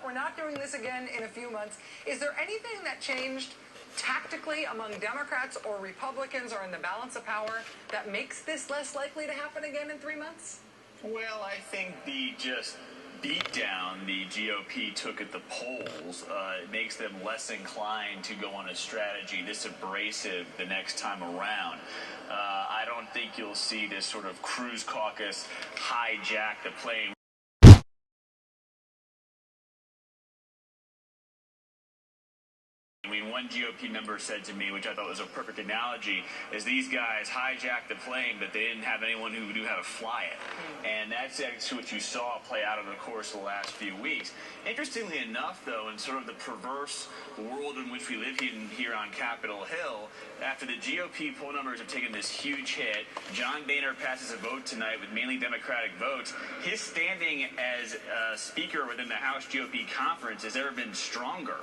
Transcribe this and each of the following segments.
we're not doing this again in a few months. Is there anything that changed tactically among Democrats or Republicans or in the balance of power that makes this less likely to happen again in 3 months? Well, I think the just beatdown the GOP took at the polls it makes them less inclined to go on a strategy this abrasive the next time around. I don't think you'll see this sort of Cruz caucus hijack the plane. I mean, one GOP member said to me, which I thought was a perfect analogy, is these guys hijacked the plane, but they didn't have anyone who knew how to fly it. And that's actually what you saw play out over the course of the last few weeks. Interestingly enough, though, in sort of the perverse world in which we live here on Capitol Hill, after the GOP poll numbers have taken this huge hit, John Boehner passes a vote tonight with mainly Democratic votes. His standing as Speaker within the House GOP conference has ever been stronger.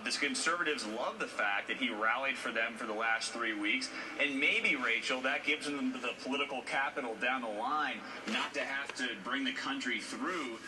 The conservatives love the fact that he rallied for them for the last 3 weeks, and maybe, Rachel, that gives them the political capital down the line not to have to bring the country through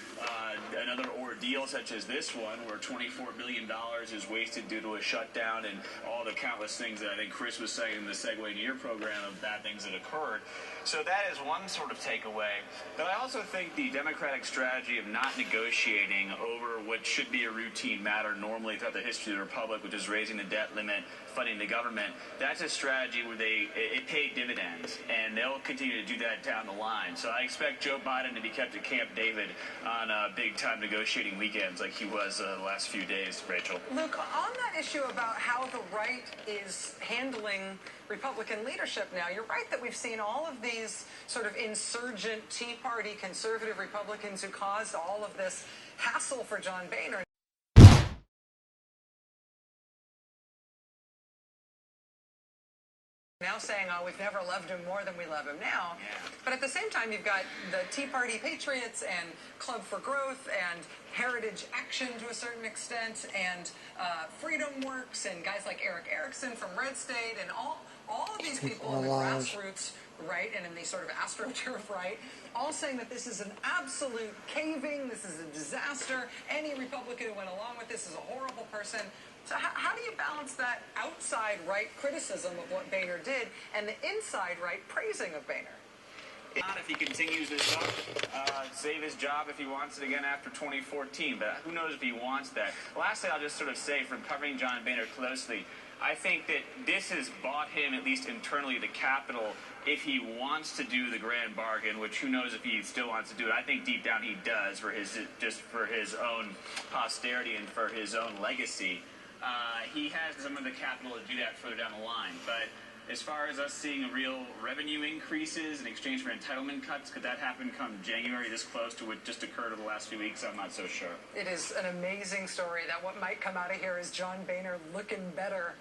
another ordeal such as this one, where $24 million is wasted due to a shutdown and all the countless things that I think Chris was saying in the segue to your program of bad things that occurred. So that is one sort of takeaway. But I also think the Democratic strategy of not negotiating over what should be a routine matter normally throughout the history of the Republic, which is raising the debt limit, funding the government, that's a strategy where it paid dividends, and they'll continue to do that down the line. So I expect Joe Biden to be kept at Camp David on big-time negotiating weekends like he was the last few days, Rachel. Luke, on that issue about how the right is handling Republican leadership now, you're right that we've seen all of these sort of insurgent Tea Party conservative Republicans who caused all of this hassle for John Boehner now saying, oh, we've never loved him more than we love him now. Yeah. But at the same time, you've got the Tea Party Patriots and Club for Growth and Heritage Action to a certain extent and Freedom Works and guys like Eric Erickson from Red State and all of these people in the grassroots right and in the sort of astroturf right, all saying that this is an absolute caving, this is a disaster. Any Republican who went along with this is a horrible person. So how do you balance that outside right criticism of what Boehner did and the inside right praising of Boehner? If he continues this up, save his job if he wants it again after 2014, but who knows if he wants that. Lastly, I'll just sort of say, from covering John Boehner closely, I think that this has bought him, at least internally, the capital if he wants to do the grand bargain, which who knows if he still wants to do it. I think deep down he does, for his own posterity and for his own legacy. He has some of the capital to do that further down the line. But as far as us seeing a real revenue increases in exchange for entitlement cuts, could that happen come January, this close to what just occurred in the last few weeks? I'm not so sure. It is an amazing story that what might come out of here is John Boehner looking better.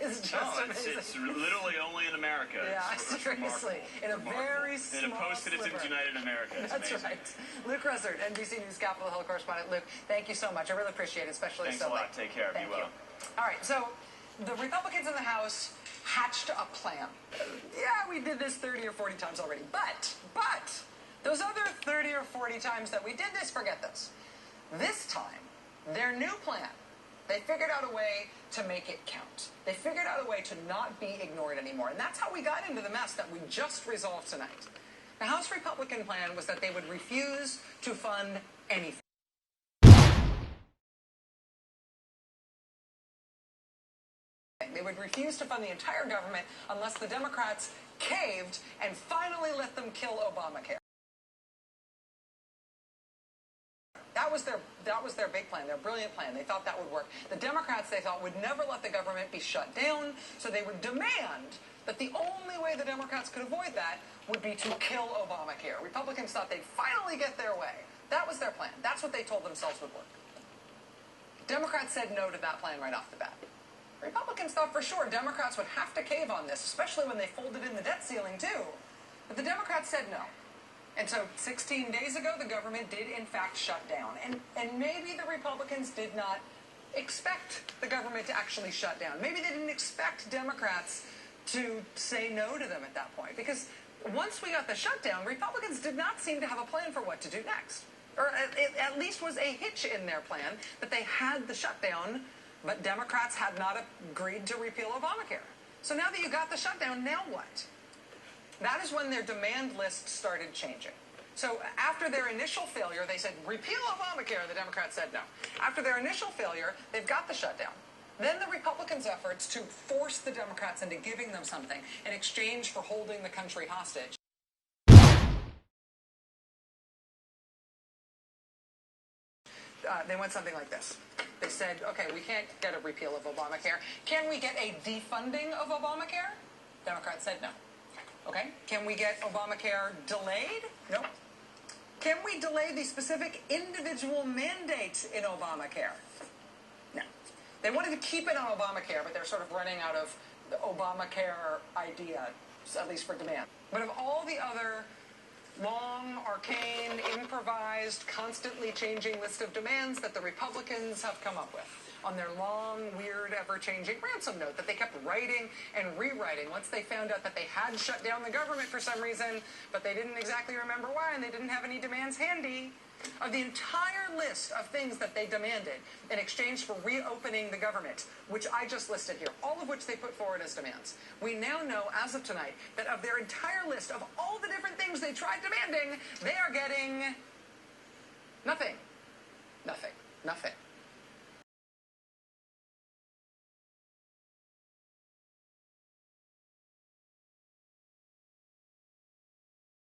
It's just amazing. It's literally only in America. Yeah, seriously. In a very small in a post-Citizens United America. That's amazing. Right. Luke Russert, NBC News Capitol Hill correspondent. Luke, thank you so much. I really appreciate it, especially Thanks so a lot. late. Take care. Be well. All right, so the Republicans in the House hatched a plan. Yeah, we did this 30 or 40 times already, but those other 30 or 40 times that we did this, forget those. This time, their new plan, they figured out a way to make it count. They figured out a way to not be ignored anymore, and that's how we got into the mess that we just resolved tonight. The House Republican plan was that they would refuse to fund anything. They would refuse to fund the entire government unless the Democrats caved and finally let them kill Obamacare. That was their big plan, their brilliant plan. They thought that would work. The Democrats, they thought, would never let the government be shut down, so they would demand that the only way the Democrats could avoid that would be to kill Obamacare. Republicans thought they'd finally get their way. That was their plan. That's what they told themselves would work. Democrats said no to that plan right off the bat. Republicans thought for sure Democrats would have to cave on this, especially when they folded in the debt ceiling, too. But the Democrats said no. And so 16 days ago, the government did, in fact, shut down. And maybe the Republicans did not expect the government to actually shut down. Maybe they didn't expect Democrats to say no to them at that point. Because once we got the shutdown, Republicans did not seem to have a plan for what to do next. or it at least was a hitch in their plan, that they had the shutdown, but Democrats had not agreed to repeal Obamacare. So now that you got the shutdown, now what? That is when their demand list started changing. So after their initial failure, they said, repeal Obamacare. The Democrats said no. After their initial failure, they've got the shutdown. Then the Republicans' efforts to force the Democrats into giving them something in exchange for holding the country hostage. They went something like this. They said, okay, we can't get a repeal of Obamacare. Can we get a defunding of Obamacare? Democrats said no. Okay. Can we get Obamacare delayed? No. Can we delay the specific individual mandates in Obamacare? No. They wanted to keep it on Obamacare, but they're sort of running out of the Obamacare idea, at least for demand. But of all the other long, arcane, improvised, constantly changing list of demands that the Republicans have come up with on their long, weird, ever-changing ransom note that they kept writing and rewriting once they found out that they had shut down the government for some reason, but they didn't exactly remember why, and they didn't have any demands handy. Of the entire list of things that they demanded in exchange for reopening the government, which I just listed here, all of which they put forward as demands, we now know, as of tonight, that of their entire list of all the different things they tried demanding, they are getting nothing. Nothing. Nothing.